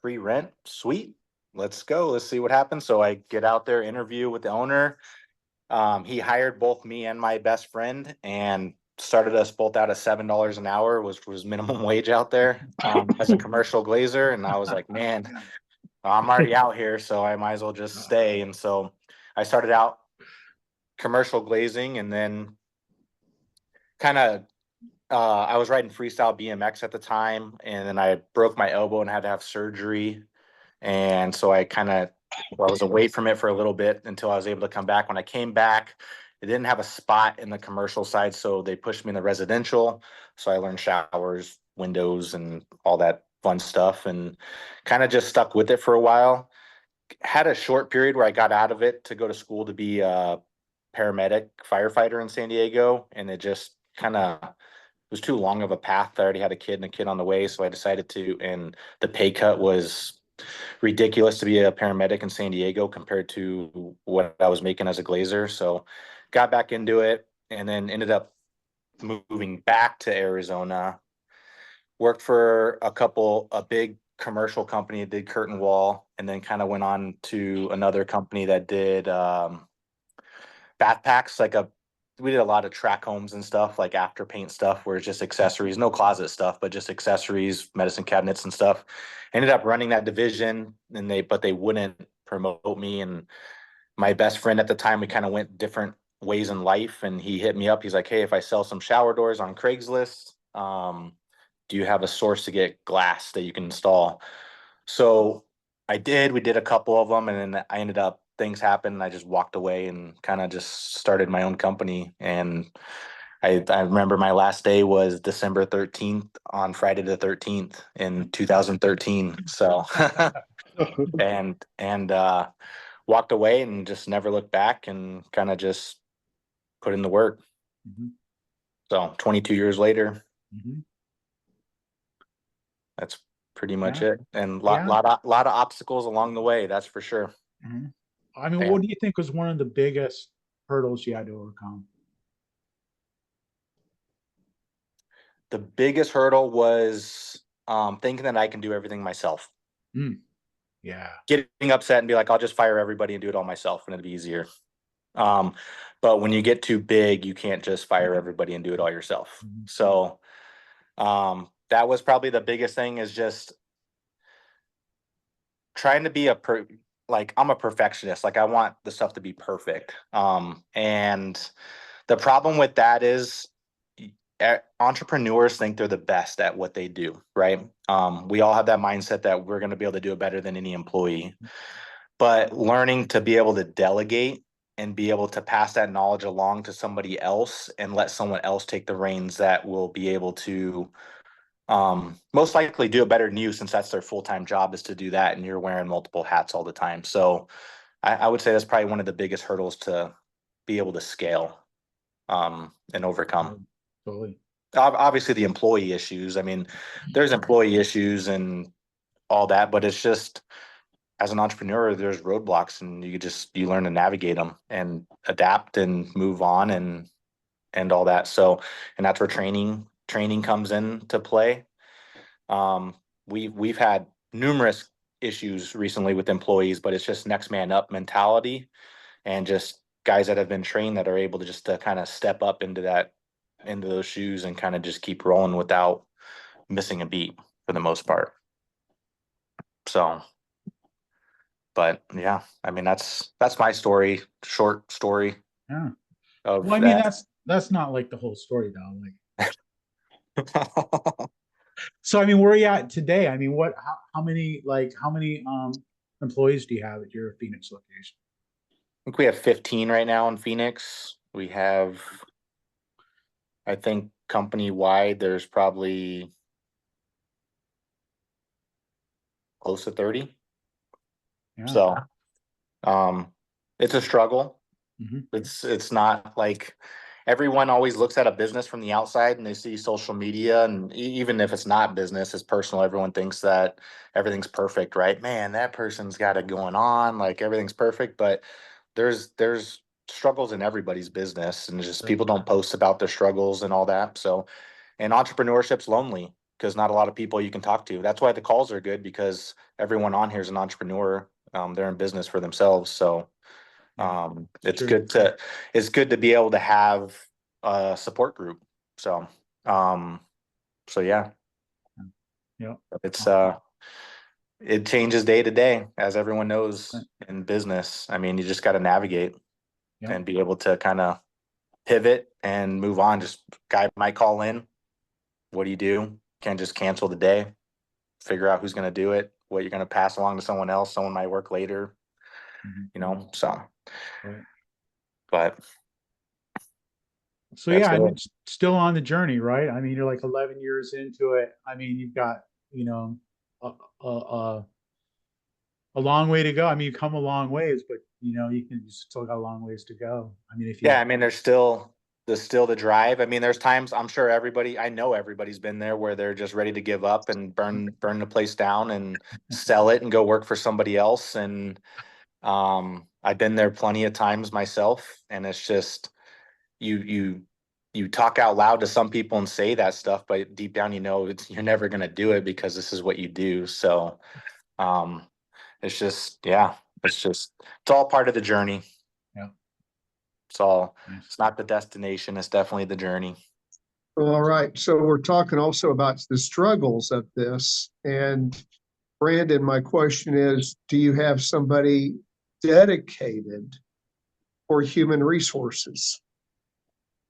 Free rent, sweet. Let's go. Let's see what happens. So I get out there, interview with the owner. He hired both me and my best friend and started us both out at $7 an hour, which was minimum wage out there, as a commercial glazer. And I was like, man, I'm already out here, so I might as well just stay. And so I started out commercial glazing, and then kind of I was riding freestyle BMX at the time, and then I broke my elbow and had to have surgery. And so I was away from it for a little bit until I was able to come back. When I came back, they didn't have a spot in the commercial side, so they pushed me in the residential. So I learned showers, windows, and all that fun stuff, and kind of just stuck with it for a while. Had a short period where I got out of it to go to school to be a paramedic firefighter in San Diego, and it just kind of was too long of a path. I already had a kid and a kid on the way, so I decided to, and the pay cut was ridiculous to be a paramedic in San Diego compared to what I was making as a glazer. So got back into it, and then ended up moving back to Arizona. Worked for a big commercial company that did curtain wall, and then kind of went on to another company that did bath packs. We did a lot of track homes and stuff, like after paint stuff, where it's just accessories, no closet stuff, but just accessories, medicine cabinets and stuff. Ended up running that division, but they wouldn't promote me. And my best friend at the time, we kind of went different ways in life, and he hit me up. He's like, hey, if I sell some shower doors on Craigslist, do you have a source to get glass that you can install? So I did. We did a couple of them, and then things happened, and I just walked away and kind of just started my own company. And I remember my last day was December 13th on Friday the 13th in 2013. So and walked away and just never looked back, and kind of just put in the work. Mhm. So 22 years later, Mhm. that's pretty much Yeah. it. And Yeah. lot of obstacles along the way, that's for sure. Mhm. I mean, Yeah. what do you think was one of the biggest hurdles you had to overcome? The biggest hurdle was thinking that I can do everything myself. Yeah. Getting upset and be like, I'll just fire everybody and do it all myself, and it'd be easier. But when you get too big, you can't just fire everybody and do it all yourself. Mhm. So that was probably the biggest thing, is just trying to be like, I'm a perfectionist. Like, I want the stuff to be perfect. And the problem with that is entrepreneurs think they're the best at what they do, right? We all have that mindset that we're going to be able to do it better than any employee. But learning to be able to delegate and be able to pass that knowledge along to somebody else and let someone else take the reins that will be able to most likely do it better than you, since that's their full-time job, is to do that, and you're wearing multiple hats all the time. So I would say that's probably one of the biggest hurdles to be able to scale and overcome. Totally. obviously the employee issues. I mean, there's employee issues and all that, but it's just as an entrepreneur, there's roadblocks and you learn to navigate them and adapt and move on and all that. So, and that's where training comes into play. We've had numerous issues recently with employees, but it's just next man up mentality and just guys that have been trained that are able to just to kind of step up into those shoes and kind of just keep rolling without missing a beat for the most part. So, but yeah, I mean that's my story, short story. Yeah. Of Well, I mean, that. that's not like the whole story though. Like, so I mean, where are you at today? I mean, how many employees do you have at your Phoenix location? I think we have 15 right now in Phoenix. We have, I think company wide, there's probably close to 30. Yeah. So, it's a struggle. Mhm. It's not like everyone always looks at a business from the outside and they see social media and even if it's not business, it's personal. Everyone thinks that everything's perfect, right? Man, that person's got it going on, like everything's perfect, but there's struggles in everybody's business and just people don't post about their struggles and all that. So, and entrepreneurship's lonely because not a lot of people you can talk to. That's why the calls are good because everyone on here is an entrepreneur. They're in business for themselves. So it's Sure. it's good to be able to have a support group. So so yeah, Yeah. it's it changes day to day, as everyone knows in business. I mean, you just got to navigate Yeah. and be able to kind of pivot and move on. Just guy might call in. What do you do? Can't just cancel the day. Figure out who's going to do it. What you're going to pass along to someone else. Someone might work later. Mhm. You know. So, Right. but So that's yeah, I mean, it. still on the journey, right? I mean, you're like 11 years into it. I mean, you've got, you know, a, a, a, a long way to go. I mean, you've come a long ways, but you still got a long ways to go. I mean, if you, Yeah, I mean, there's still the drive. I mean, there's times I'm sure I know everybody's been there where they're just ready to give up and burn the place down and sell it and go work for somebody else. And I've been there plenty of times myself. And it's just you talk out loud to some people and say that stuff, but deep down you're never gonna do it because this is what you do. So um it's just it's all part of the journey. yeah, nice. It's not the destination, it's definitely the journey. All right. So we're talking also about the struggles of this. And Brandon, my question is, do you have somebody dedicated for human resources?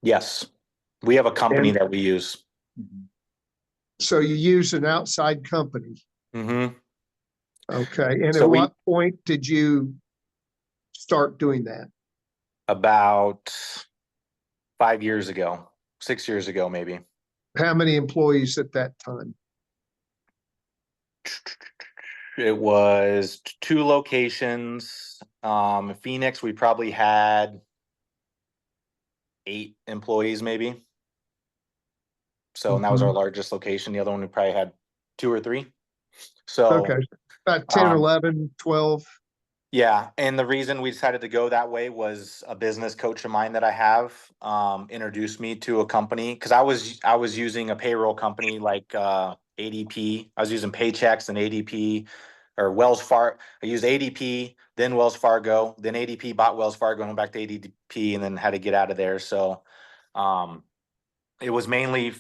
Yes. We have a company And that we use. Mhm. so you use an outside company. Mm-hmm. Okay. And So at we what point did you start doing that? about 5 years ago, 6 years ago, maybe. How many employees at that time? It was two locations. Phoenix, we probably had 8 employees, maybe. So, and that was our largest location. The other one we probably had 2 or 3. So, Okay. About 10, um, 11, 12. yeah, and the reason we decided to go that way was a business coach of mine that I have introduced me to a company because I was using a payroll company like ADP. I was using Paychex and ADP or Wells Fargo. I used ADP, then Wells Fargo, then ADP bought Wells Fargo and went back to ADP and then had to get out of there. So um, it was mainly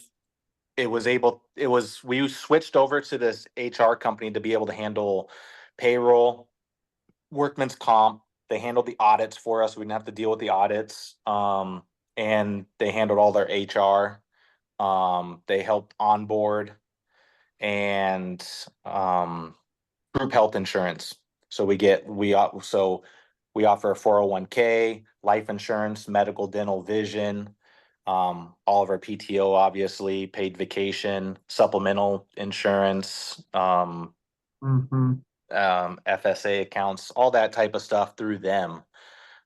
we switched over to this HR company to be able to handle payroll, workman's comp. They handled the audits for us. We didn't have to deal with the audits. And they handled all their HR. They helped onboard and group health insurance. So we offer a 401k, life insurance, medical, dental, vision, all of our PTO, obviously, paid vacation, supplemental insurance, Mm-hmm. FSA accounts, all that type of stuff through them.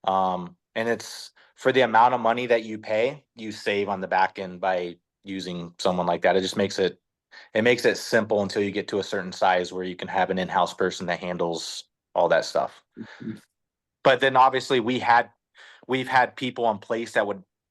And it's for the amount of money that you pay, you save on the back end by using someone like that. It just makes it simple until you get to a certain size where you can have an in-house person that handles all that stuff. But then obviously we've had people in place that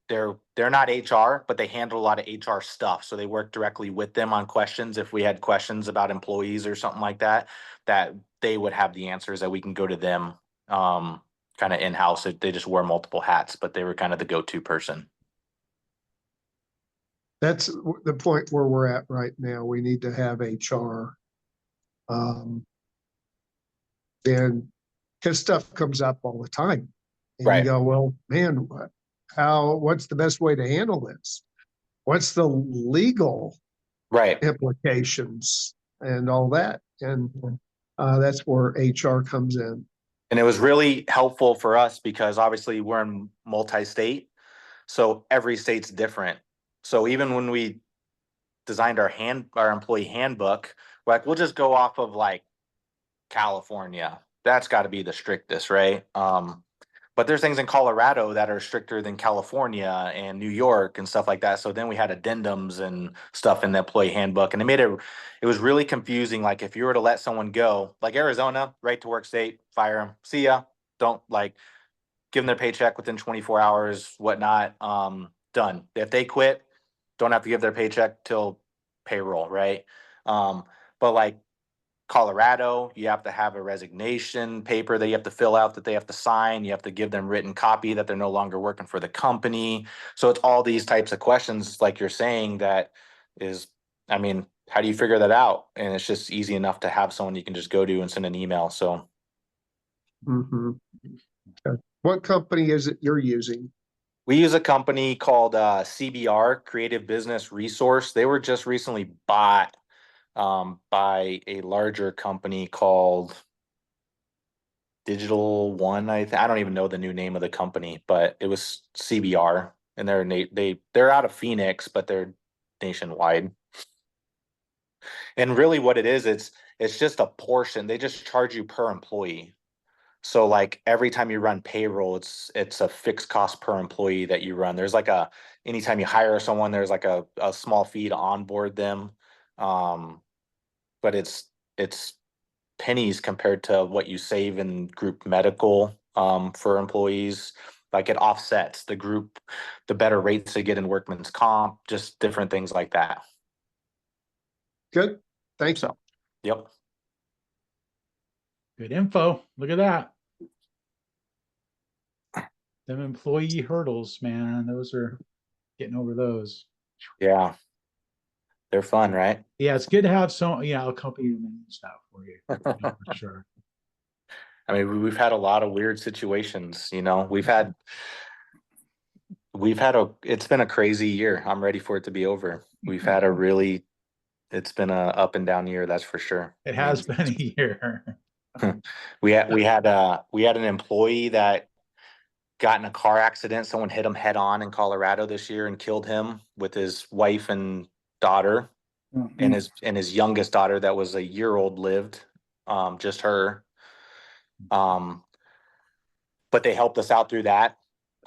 they're not HR, but they handle a lot of HR stuff. So they work directly with them on questions. If we had questions about employees or something like that, that they would have the answers, that we can go to them kind of in-house. They just wear multiple hats, but they were kind of the go-to person. That's the point where we're at right now. We need to have HR. And because stuff comes up all the time. And Right. you go, well, man, what's the best way to handle this? What's the legal Right. implications and all that? And that's where HR comes in. And it was really helpful for us because obviously we're in multi-state. So every state's different. So even when we designed our employee handbook, we're like, we'll just go off of like California. That's got to be the strictest, right? But there's things in Colorado that are stricter than California and New York and stuff like that. So then we had addendums and stuff in the employee handbook, and it was really confusing. Like if you were to let someone go, like Arizona, right to work state, fire them, see ya. Don't like give them their paycheck within 24 hours, whatnot. Done. If they quit, don't have to give their paycheck till payroll, right? But like Colorado, you have to have a resignation paper that you have to fill out, that they have to sign. You have to give them written copy that they're no longer working for the company. So it's all these types of questions, like you're saying, that is, I mean, how do you figure that out? And it's just easy enough to have someone you can just go to and send an email. So Okay. What company is it you're using? we use a company called CBR, Creative Business Resource. They were just recently bought by a larger company called Digital One. I don't even know the new name of the company, but it was CBR, and they're out of Phoenix, but they're nationwide. And really, what it is, it's just a portion. They just charge you per employee. So like every time you run payroll, it's a fixed cost per employee that you run. There's like anytime you hire someone, there's like a small fee to onboard them. But it's pennies compared to what you save in group medical for employees. Like it offsets the better rates they get in workman's comp, just different things like that. Good. Thanks. So, yep. Good info. Look at that. Them employee hurdles, man. Those are getting over those. Yeah. They're fun, right? Yeah, it's good to have some, a company to manage that for you. For sure. I mean, we've had a lot of weird situations, it's been a crazy year. I'm ready for it to be over. It's been a up and down year, that's for sure. It has been a year. We had an employee that got in a car accident. Someone hit him head on in Colorado this year and killed him with his wife and daughter. And his youngest daughter that was a year old lived, just her. But they helped us out through that.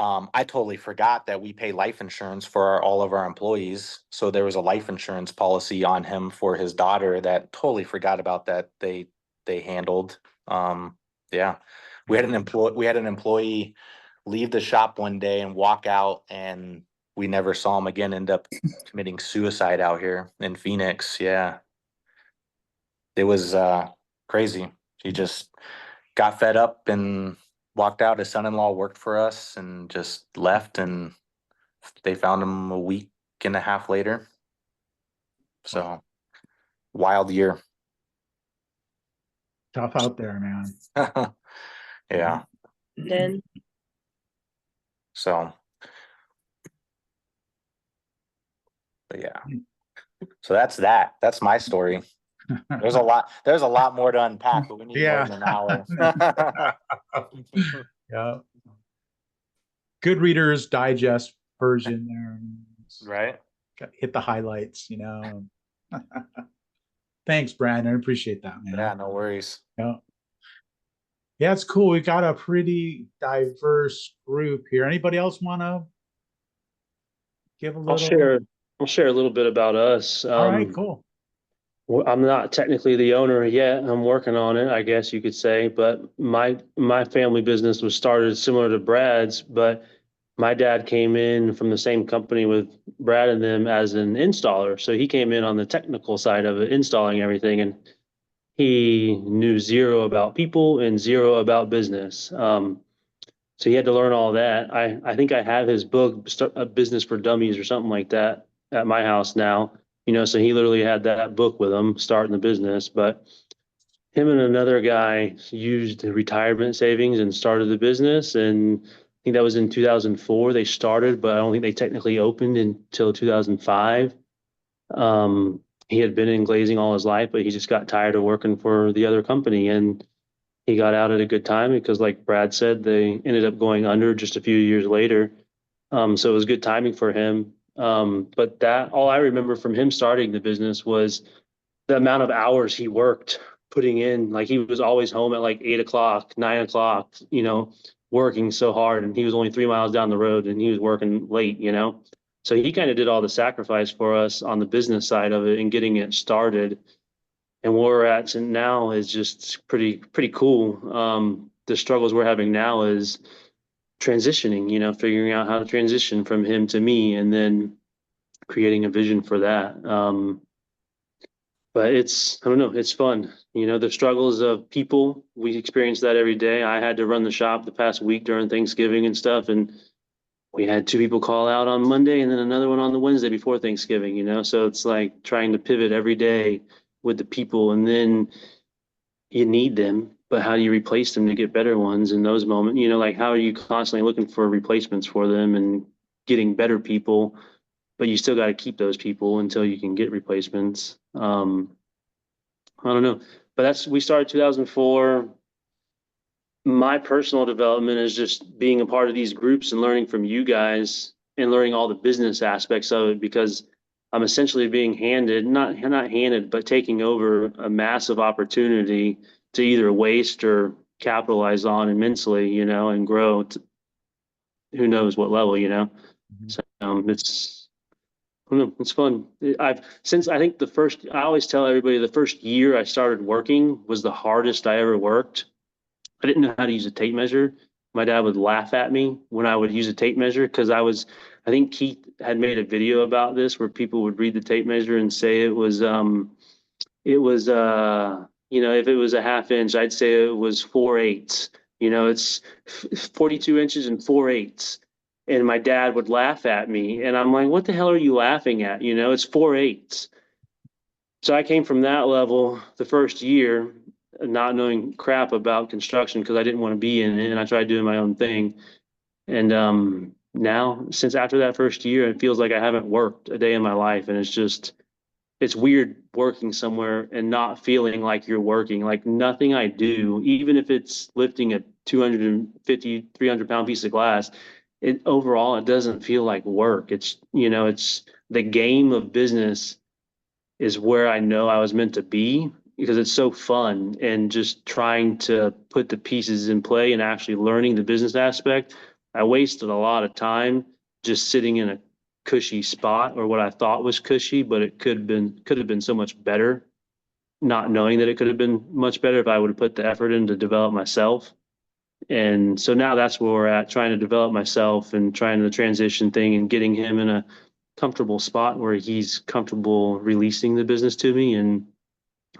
I totally forgot that we pay life insurance for all of our employees. So there was a life insurance policy on him for his daughter that totally forgot about that they handled. Yeah. We had an employee leave the shop one day and walk out, and we never saw him again, end up committing suicide out here in Phoenix. Yeah. It was crazy. He just got fed up and walked out. His son-in-law worked for us and just left, and they found him a week and a half later. So wild year. Tough out there, man. Yeah. Then So, but yeah. So that's my story. There's a lot more to unpack, but we need more than an hour. Yeah. Good Reader's Digest version there. Right. Hit the highlights, Thanks, Brandon. I appreciate that, man. Yeah, no worries. Yeah. Yeah, it's cool. We got a pretty diverse group here. Anybody else want to give a little? I'll share a little bit about us. All right, cool. Well, I'm not technically the owner yet. I'm working on it, I guess you could say. But my family business was started similar to Brad's, but my dad came in from the same company with Brad and them as an installer. So he came in on the technical side of it, installing everything, and he knew zero about people and zero about business. So he had to learn all that. I think I have his book, A Business for Dummies or something like that, at my house now. So he literally had that book with him starting the business. But him and another guy used retirement savings and started the business. And I think that was in 2004 they started, but I don't think they technically opened until 2005. He had been in glazing all his life, but he just got tired of working for the other company. And he got out at a good time because, like Brad said, they ended up going under just a few years later. So it was good timing for him. But that all I remember from him starting the business was the amount of hours he worked putting in. Like he was always home at like 8 o'clock, 9 o'clock, working so hard. And he was only 3 miles down the road and he was working late. So he kind of did all the sacrifice for us on the business side of it and getting it started. And where we're at now is just pretty cool. The struggles we're having now is transitioning, figuring out how to transition from him to me and then creating a vision for that. But I don't know, it's fun. The struggles of people, we experience that every day. I had to run the shop the past week during Thanksgiving and stuff. And we had 2 people call out on Monday and then another one on the Wednesday before Thanksgiving. So it's like trying to pivot every day with the people, and then you need them, but how do you replace them to get better ones in those moments? Like how are you constantly looking for replacements for them and getting better people, but you still got to keep those people until you can get replacements. I don't know, but we started 2004. My personal development is just being a part of these groups and learning from you guys and learning all the business aspects of it, because I'm essentially being handed, not handed, but taking over a massive opportunity to either waste or capitalize on immensely, and grow to who knows what level. So I don't know, it's fun. Since I think I always tell everybody the first year I started working was the hardest I ever worked. I didn't know how to use a tape measure. My dad would laugh at me when I would use a tape measure because I think Keith had made a video about this where people would read the tape measure and say it was, if it was a half inch, I'd say it was 4/8. It's 42 inches and 4/8. And my dad would laugh at me and I'm like, what the hell are you laughing at? It's 4/8. So I came from that level the first year, not knowing crap about construction because I didn't want to be in it, and I tried doing my own thing. And now, since after that first year, it feels like I haven't worked a day in my life, and it's weird working somewhere and not feeling like you're working. Like nothing I do, even if it's lifting a 250, 300-pound piece of glass, overall it doesn't feel like work. It's the game of business is where I know I was meant to be because it's so fun, and just trying to put the pieces in play and actually learning the business aspect. I wasted a lot of time just sitting in a cushy spot, or what I thought was cushy, but it could have been so much better, not knowing that it could have been much better if I would have put the effort in to develop myself. And so now that's where we're at, trying to develop myself and trying the transition thing and getting him in a comfortable spot where he's comfortable releasing the business to me. And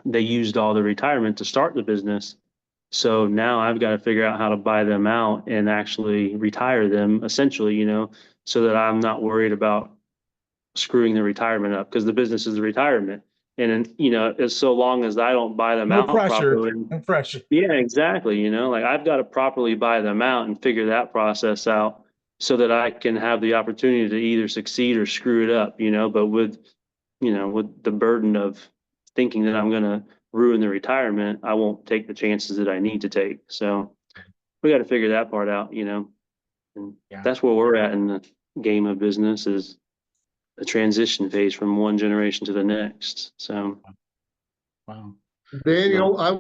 they used all the retirement to start the business. So now I've got to figure out how to buy them out and actually retire them essentially, so that I'm not worried about screwing the retirement up, because the business is the retirement. And, as so long as I don't buy them No out pressure. properly. No pressure. Yeah, exactly. Like I've got to properly buy them out and figure that process out so that I can have the opportunity to either succeed or screw it up, but with the burden of thinking that I'm going to ruin the retirement, I won't take the chances that I need to take. So we got to figure that part out, and Yeah. that's where we're at in the game of business, is the transition phase from one generation to the next. So, Wow. Daniel, I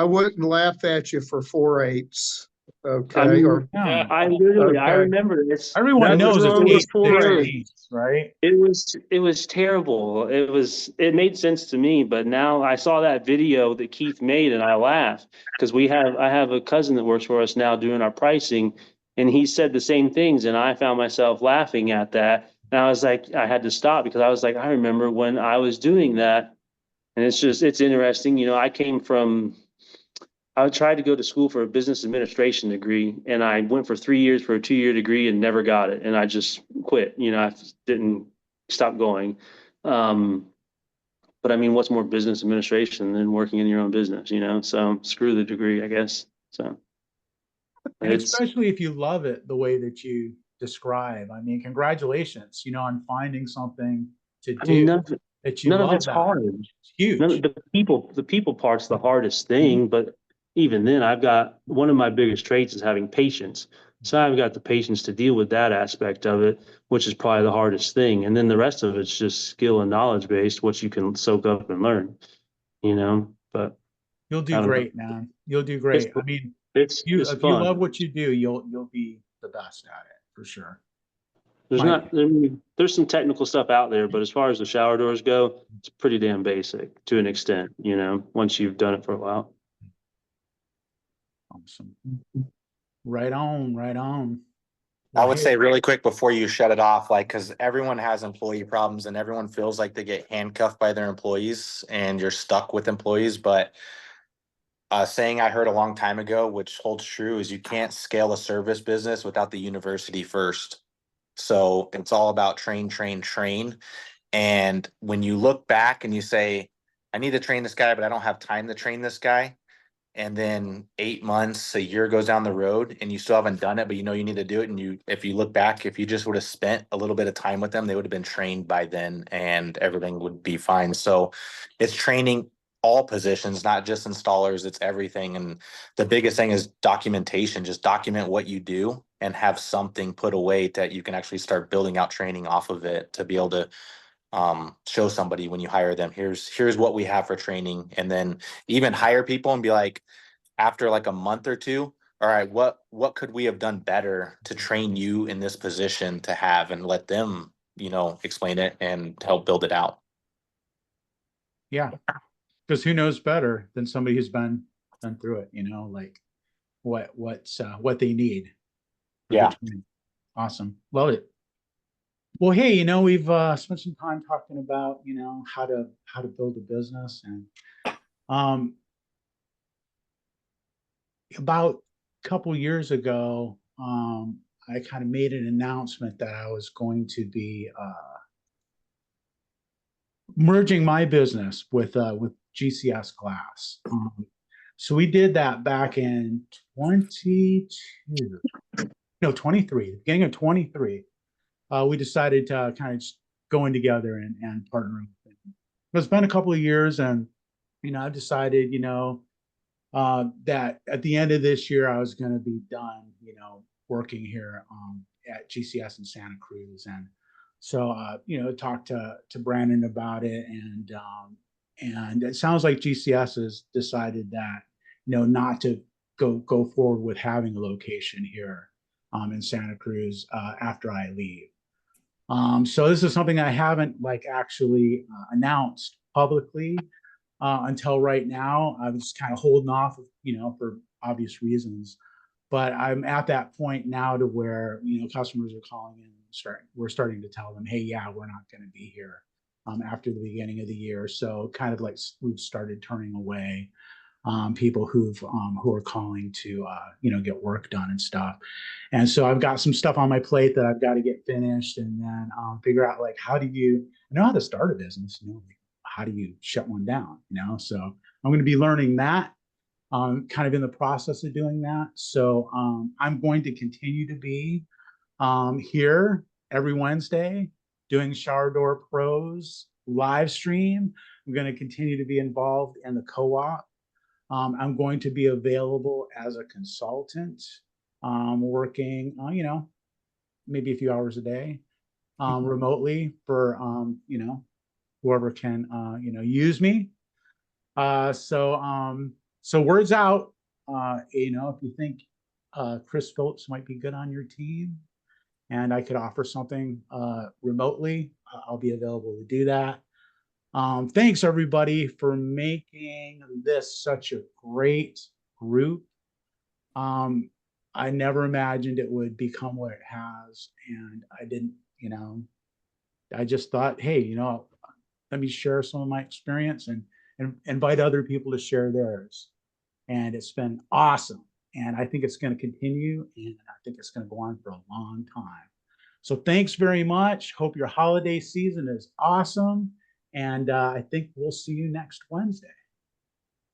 wouldn't laugh at you for 4/8. Okay. I mean, Or Yeah. I literally, I Okay. remember this. Everyone That was knows it's on eight before. sixteenths, right? It was terrible. It made sense to me, but now I saw that video that Keith made and I laughed because I have a cousin that works for us now doing our pricing, and he said the same things, and I found myself laughing at that. And I was like, I had to stop because I was like, I remember when I was doing that. And it's interesting. You know, I tried to go to school for a business administration degree, and I went for 3 years for a 2-year degree and never got it. And I just quit. You know, I didn't stop going. Um, but I mean, what's more business administration than working in your own business, you know? So screw the degree, I guess. So And it's, especially if you love it the way that you describe. I mean, congratulations, on finding something to I mean, do that you none of love it's that. hard. It's huge. The people part's the hardest thing, but even then I've got one of my biggest traits is having patience. So I've got the patience to deal with that aspect of it, which is probably the hardest thing. And then the rest of it's just skill and knowledge based, what you can soak up and learn, you know, but You'll I do don't know. great, man. You'll do It's, great. I mean, it's if you love fun. what you do, you'll be the best at it for sure. There's My not, I mean, there's some technical stuff out there, but as far as the shower doors go, it's pretty damn basic to an extent, you know, once you've done it for a while. awesome. Right on, right on. I Well, would hey, say really quick before you shut it off, like, because everyone has employee problems and everyone feels like they get handcuffed by their employees and you're stuck with employees. But a saying I heard a long time ago, which holds true, is you can't scale a service business without the university first. So it's all about train, train, train. And when you look back and you say, I need to train this guy, but I don't have time to train this guy, and then 8 months, a year goes down the road and you still haven't done it, but you know you need to do it. And if you look back, if you just would have spent a little bit of time with them, they would have been trained by then and everything would be fine. So it's training all positions, not just installers, it's everything. And the biggest thing is documentation. Just document what you do and have something put away that you can actually start building out training off of it to be able to show somebody when you hire them, here's what we have for training. And then even hire people and be like, after like a month or two, all right, what could we have done better to train you in this position to have, and let them, explain it and help build it out. yeah, because who knows better than somebody who's been through it, like what they need for the Yeah. training. Awesome. Love it. Well, hey, we've spent some time talking about, how to build a business, and about a couple years ago, I kind of made an announcement that I was going to be merging my business with GCS Glass. So we did that back in 23, the beginning of 23. We decided to kind of just go in together and partner. It's been a couple of years, and I've decided, that at the end of this year I was going to be done, working here at GCS in Santa Cruz, and so talked to Brandon about it, and it sounds like GCS has decided that not to go forward with having a location here in Santa Cruz after I leave. So this is something I haven't actually announced publicly until right now. I was kind of holding off, for obvious reasons. But I'm at that point now to where customers are calling in. We're starting to tell them, hey, yeah, we're not going to be here after the beginning of the year. So kind of like we've started turning away people who are calling to get work done and stuff. And so I've got some stuff on my plate that I've got to get finished, and then figure out how do you I know how to start a business, how do you shut one down, so I'm going to be learning that, kind of in the process of doing that. So I'm going to continue to be here every Wednesday doing Shower Door Pros live stream. I'm going to continue to be involved in the co-op. I'm going to be available as a consultant, working, maybe a few hours a day, remotely for, whoever can, use me. So word's out, if you think Chris Phillips might be good on your team and I could offer something remotely, I'll be available to do that. Thanks everybody for making this such a great group. I never imagined it would become what it has. And I didn't, I just thought, hey, let me share some of my experience and invite other people to share theirs. And it's been awesome. And I think it's going to continue. And I think it's going to go on for a long time. So thanks very much. Hope your holiday season is awesome. And I think we'll see you next Wednesday.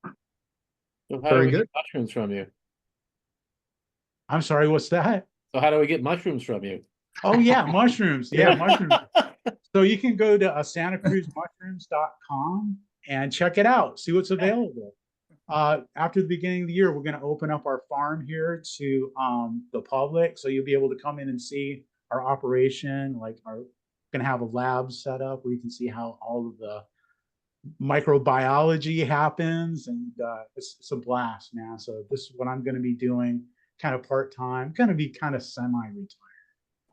So how Very do we good. get mushrooms from you? I'm sorry, what's that? So how do we get mushrooms from you? Oh yeah, mushrooms. Yeah, mushrooms. So you can go to santacruzmushrooms.com and check it out. See what's available. After the beginning of the year, we're going to open up our farm here to the public. So you'll be able to come in and see our operation. Like we're going to have a lab set up where you can see how all of the microbiology happens. And it's a blast, man. So this is what I'm going to be doing kind of part-time, going to be kind of semi-retired,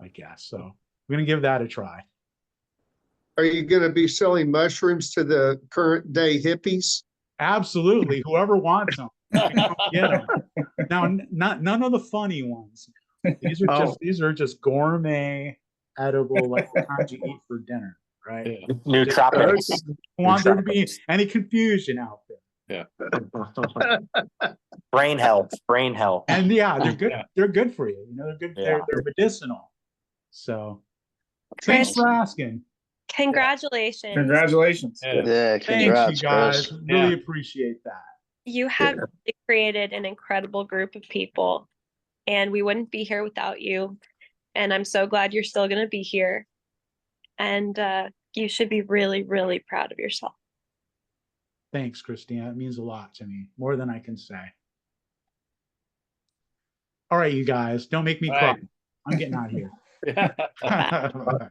I guess. So we're going to give that a try. Are you going to be selling mushrooms to the current day hippies? Absolutely. Whoever wants them, get them. Now, none of the funny ones. These are just gourmet, edible, like the kinds you eat for dinner, right? Yeah. Nootropics. Want there to be any confusion out there? Yeah. Brain health. And yeah, they're good. Yeah. They're good for you. They're good. Yeah. They're medicinal. So, thanks for asking. Congratulations. Congratulations. Yeah. Yeah, Thanks, congrats, you guys. Chris. Really Yeah. appreciate that. You have created an incredible group of people, and we wouldn't be here without you. And I'm so glad you're still going to be here. And you should be really, really proud of yourself. Thanks, Christina. It means a lot to me, more than I can say. All right, you guys, don't make me All cry. right. I'm getting out of here. Yeah. Bye.